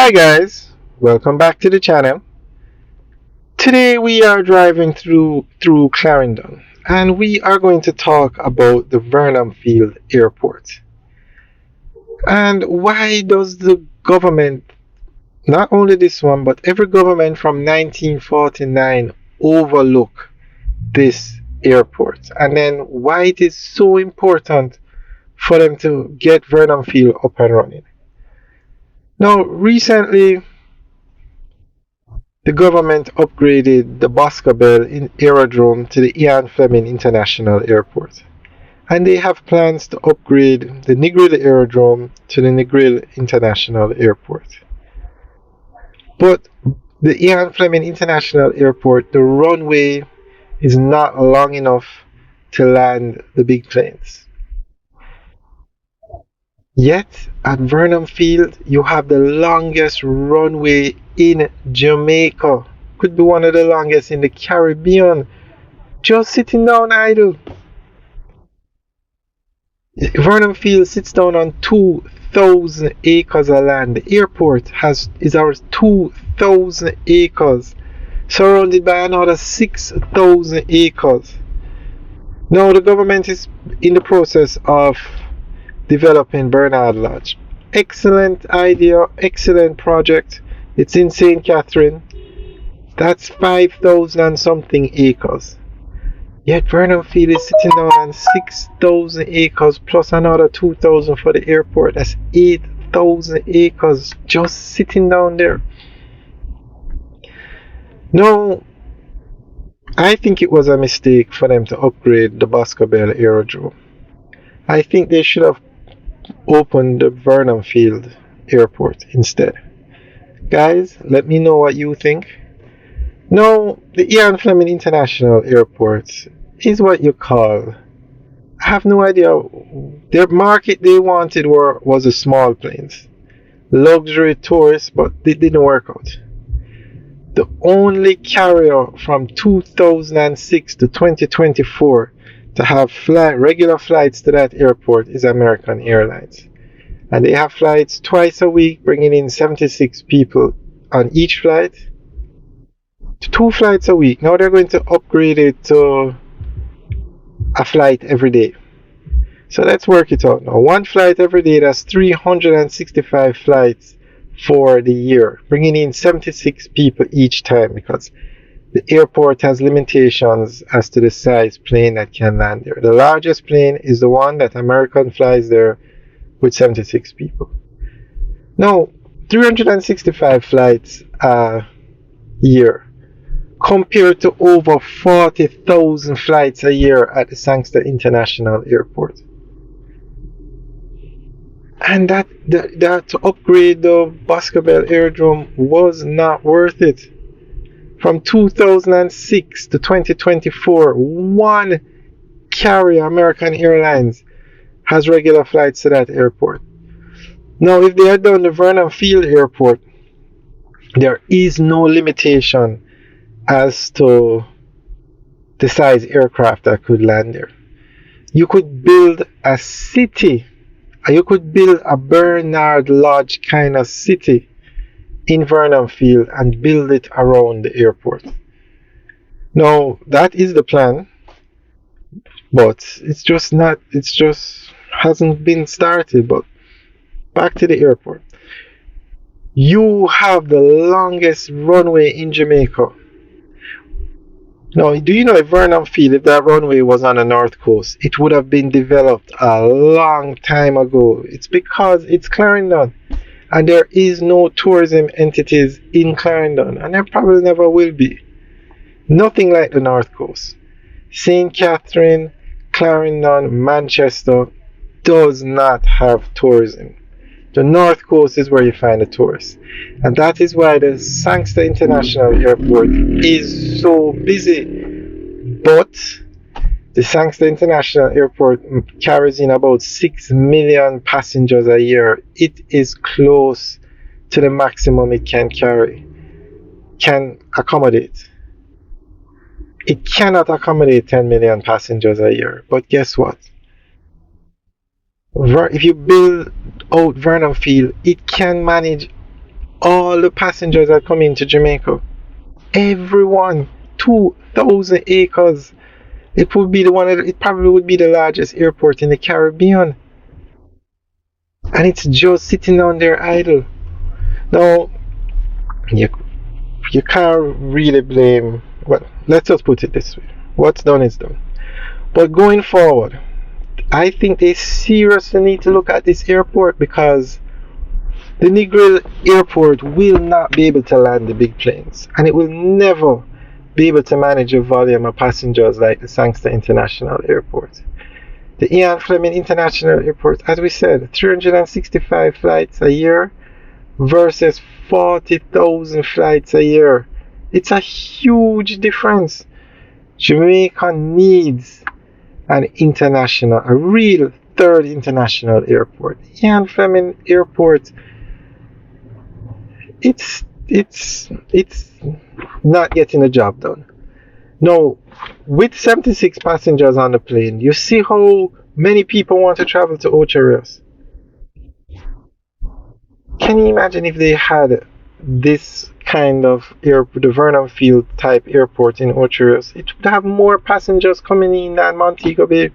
Hi guys, welcome back to the channel. Today we are driving through Clarendon and we are going to talk about the Vernamfield Airport. And why does the government, not only this one but every government from 1949, overlook this airport? And then why it is so important for them to get Vernamfield up and running? Now recently the government upgraded the Boscobel Aerodrome to the Ian Fleming International Airport, and they have plans to upgrade the Negril Aerodrome to the Negril International Airport. But the Ian Fleming International Airport, the runway is not long enough to land the big planes. Yet at Vernamfield, you have the longest runway in Jamaica. Could be one of the longest in the Caribbean. Just sitting down idle. Vernamfield sits down on 2,000 acres of land. The airport is our 2,000 acres, surrounded by another 6,000 acres. Now the government is in the process of developing Bernard Lodge. Excellent idea, excellent project. It's in St. Catherine. That's 5,000 and something acres. Yet Vernamfield is sitting down on 6,000 acres plus another 2,000 for the airport. That's 8,000 acres just sitting down there. Now, I think it was a mistake for them to upgrade the Boscobel Aerodrome. I think they should have opened the Vernamfield Airport instead. Guys, let me know what you think. No, the Ian Fleming International Airport is what you call, I have no idea. Their market they wanted was the small planes, luxury tourists, but it didn't work out. The only carrier from 2006 to 2024 to have regular flights to that airport is American Airlines. And they have flights twice a week, bringing in 76 people on each flight. 2 flights a week. Now they're going to upgrade it to a flight every day. So let's work it out now. 1 flight every day, that's 365 flights for the year, bringing in 76 people each time because the airport has limitations as to the size plane that can land there. The largest plane is the one that American flies there with 76 people. Now, 365 flights a year compared to over 40,000 flights a year at the Sangster International Airport. And that to upgrade the Boscobel Aerodrome was not worth it. From 2006 to 2024, one carrier, American Airlines, has regular flights to that airport. Now, if they had done the Vernamfield Airport, there is no limitation as to the size aircraft that could land there. You could build a city, you could build a Bernard Lodge kind of city in Vernamfield and build it around the airport. Now, that is the plan, but it's just hasn't been started. But back to the airport. You have the longest runway in Jamaica. Now, do you know if Vernamfield, if that runway was on the north coast, it would have been developed a long time ago. It's because it's Clarendon. And there is no tourism entities in Clarendon, and there probably never will be. Nothing like the North Coast. St. Catherine, Clarendon, Manchester does not have tourism. The North Coast is where you find the tourists. And that is why the Sangster International Airport is so busy. But the Sangster International Airport carries in about 6 million passengers a year. It is close to the maximum it can accommodate. It cannot accommodate 10 million passengers a year. But guess what? If you build out Vernamfield, it can manage all the passengers that come into Jamaica. Everyone. 2,000 acres. It probably would be the largest airport in the Caribbean. And it's just sitting down there idle. Now, you, you can't really blame, well, let's just put it this way. What's done is done. But going forward, I think they seriously need to look at this airport, because the Negril airport will not be able to land the big planes, and it will never be able to manage a volume of passengers like the Sangster International Airport. The Ian Fleming International Airport, as we said, 365 flights a year versus 40,000 flights a year. It's a huge difference. Jamaica needs a real third international airport. Ian Fleming Airport, it's not getting the job done. Now, with 76 passengers on the plane, you see how many people want to travel to Ocho Rios. Can you imagine if they had this kind of the Vernamfield type airport in Ocho Rios? It would have more passengers coming in than Montego Bay.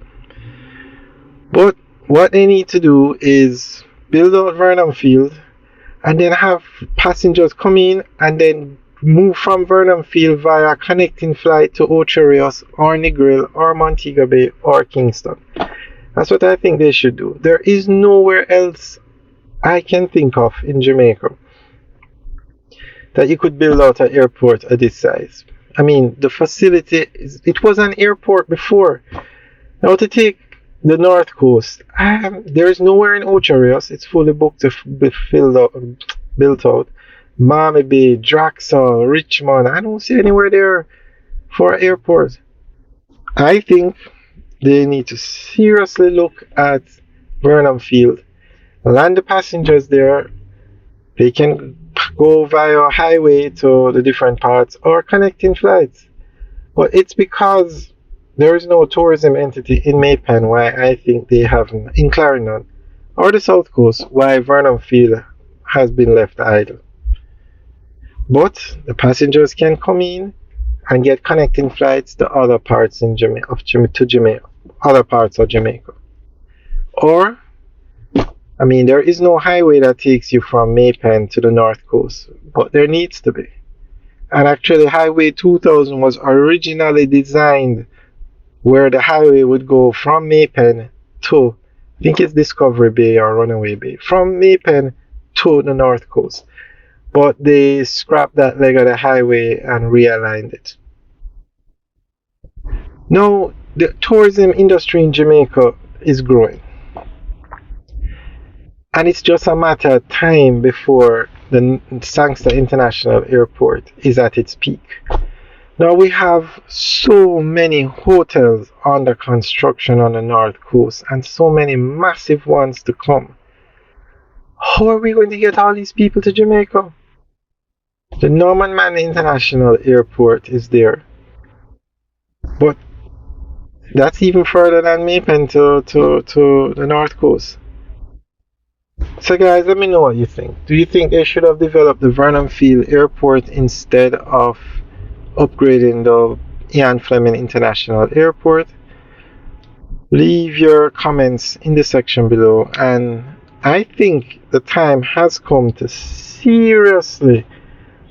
But what they need to do is build out Vernamfield and then have passengers come in and then move from Vernamfield via connecting flight to Ocho Rios or Negril or Montego Bay or Kingston. That's what I think they should do. There is nowhere else I can think of in Jamaica that you could build out an airport of this size. I mean, the facility, it was an airport before. Now to take the North Coast, there is nowhere in Ocho Rios. It's fully booked to be built out. Miami Bay, Draxel, Richmond, I don't see anywhere there for an airport. I think they need to seriously look at Vernamfield, land the passengers there. They can go via highway to the different parts or connecting flights. But it's because there is no tourism entity in Maypen why I think they have, in Clarendon or the South Coast, why Vernamfield has been left idle. But the passengers can come in and get connecting flights to other parts in Jamaica, other parts of Jamaica. Or, I mean, there is no highway that takes you from Maypen to the North Coast, but there needs to be. And actually, Highway 2000 was originally designed where the highway would go from Maypen to, I think it's Discovery Bay or Runaway Bay, from Maypen to the North Coast. But they scrapped that leg of the highway and realigned it. Now, the tourism industry in Jamaica is growing. And it's just a matter of time before the Sangster International Airport is at its peak. Now we have so many hotels under construction on the North Coast and so many massive ones to come. How are we going to get all these people to Jamaica? The Norman Mann International Airport is there. But that's even further than Maypen to the North Coast. So guys, let me know what you think. Do you think they should have developed the Vernamfield Airport instead of upgrading the Ian Fleming International Airport? Leave your comments in the section below, and I think the time has come to seriously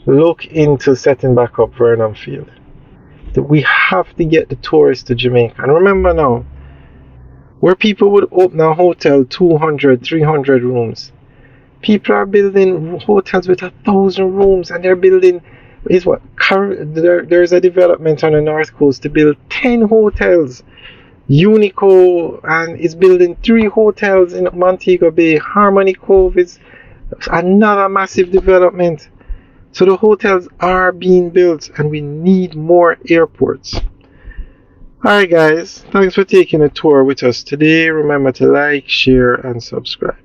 look into setting back up Vernamfield. That we have to get the tourists to Jamaica. And remember now, where people would open a hotel 200, 300 rooms, people are building hotels with 1,000 rooms, and they're building there's a development on the North Coast to build 10 hotels. Unico and is building 3 hotels in Montego Bay. Harmony Cove is another massive development. So the hotels are being built, and we need more airports. Alright guys, thanks for taking a tour with us today. Remember to like, share and subscribe.